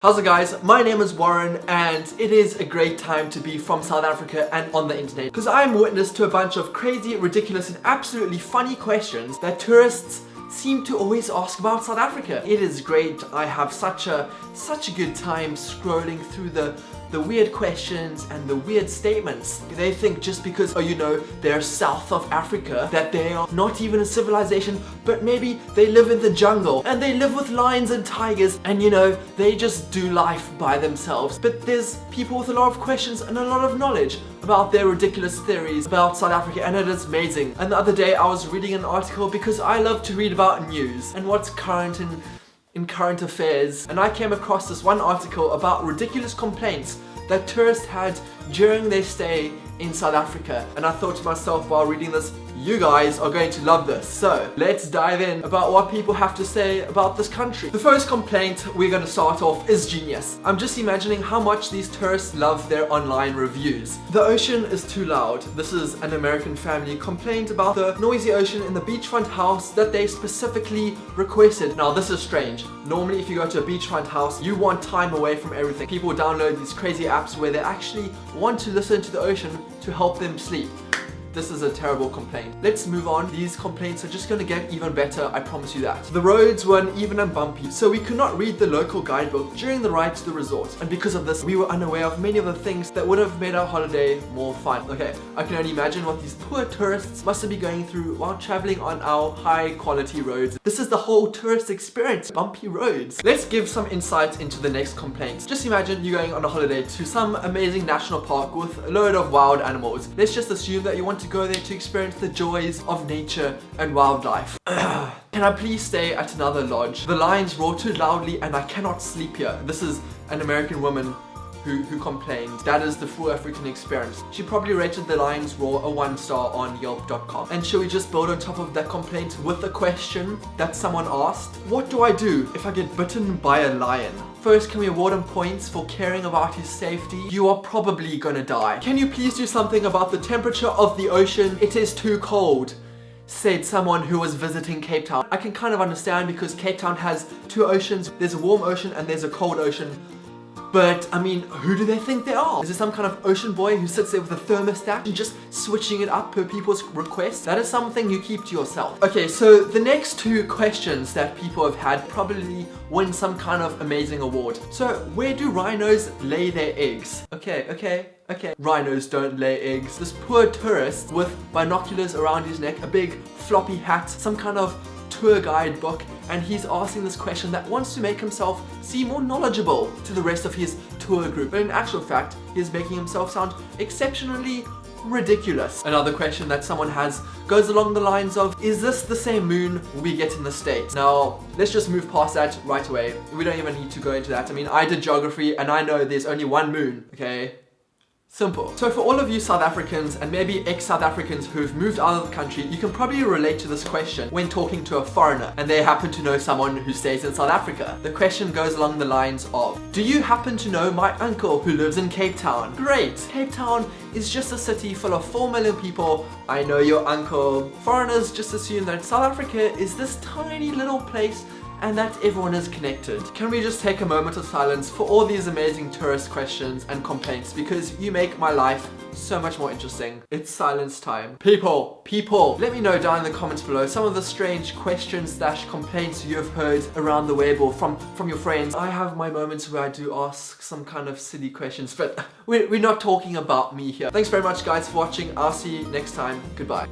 How's it guys? My name is Warren and it is a great time to be from South Africa and on the internet because I am witness to a bunch of crazy, ridiculous and absolutely funny questions that tourists seem to always ask about South Africa. It is great. I have such a good time scrolling through the weird questions and the weird statements. They think just because, they're south of Africa, that they are not even a civilization, but maybe they live in the jungle and they live with lions and tigers and they just do life by themselves. But there's people with a lot of questions and a lot of knowledge about their ridiculous theories about South Africa, and it is amazing. And the other day I was reading an article because I love to read about news and what's current in current affairs, and I came across this one article about ridiculous complaints that tourists had during their stay in South Africa, and I thought to myself while reading this, you guys are going to love this. So let's dive in about what people have to say about this country. The first complaint we're going to start off is genius. I'm just imagining how much these tourists love their online reviews. The ocean is too loud. This is an American family complained about the noisy ocean in the beachfront house that they specifically requested. Now this is strange. Normally if you go to a beachfront house, you want time away from everything. People download these crazy apps where they actually want to listen to the ocean to help them sleep. This is a terrible complaint. Let's move on. These complaints are just going to get even better, I promise you that. The roads were uneven and bumpy, so we could not read the local guidebook during the ride to the resort. And because of this, we were unaware of many of the things that would have made our holiday more fun. Okay, I can only imagine what these poor tourists must have been going through while traveling on our high quality roads. This is the whole tourist experience, bumpy roads. Let's give some insight into the next complaint. Just imagine you going on a holiday to some amazing national park with a load of wild animals. Let's just assume that you want to go there to experience the joys of nature and wildlife. Can I please stay at another lodge? The lions roar too loudly and I cannot sleep here. This is an American woman who complained. That is the full African experience. She probably rated the Lions Roar a 1-star on Yelp.com. And should we just build on top of that complaint with a question that someone asked? What do I do if I get bitten by a lion? First, can we award him points for caring about his safety? You are probably gonna die. Can you please do something about the temperature of the ocean? It is too cold, said someone who was visiting Cape Town. I can kind of understand because Cape Town has two oceans. There's a warm ocean and there's a cold ocean. But, I mean, who do they think they are? Is there some kind of ocean boy who sits there with a thermostat and just switching it up per people's request? That is something you keep to yourself. Okay, so the next two questions that people have had probably win some kind of amazing award. So, where do rhinos lay their eggs? Okay. Rhinos don't lay eggs. This poor tourist with binoculars around his neck, a big floppy hat, some kind of tour guide book, and he's asking this question that wants to make himself seem more knowledgeable to the rest of his tour group. But in actual fact, he's making himself sound exceptionally ridiculous. Another question that someone has goes along the lines of, is this the same moon we get in the States? Now, let's just move past that right away. We don't even need to go into that. I mean, I did geography and I know there's only one moon, okay? Simple. So for all of you South Africans and maybe ex-South Africans who've moved out of the country, you can probably relate to this question when talking to a foreigner and they happen to know someone who stays in South Africa. The question goes along the lines of, do you happen to know my uncle who lives in Cape Town? Great! Cape Town is just a city full of 4 million people. I know your uncle. Foreigners just assume that South Africa is this tiny little place and that everyone is connected. Can we just take a moment of silence for all these amazing tourist questions and complaints, because you make my life so much more interesting. It's silence time. People, let me know down in the comments below some of the strange questions / complaints you have heard around the web or from your friends. I have my moments where I do ask some kind of silly questions, but we're not talking about me here. Thanks very much guys for watching. I'll see you next time. Goodbye.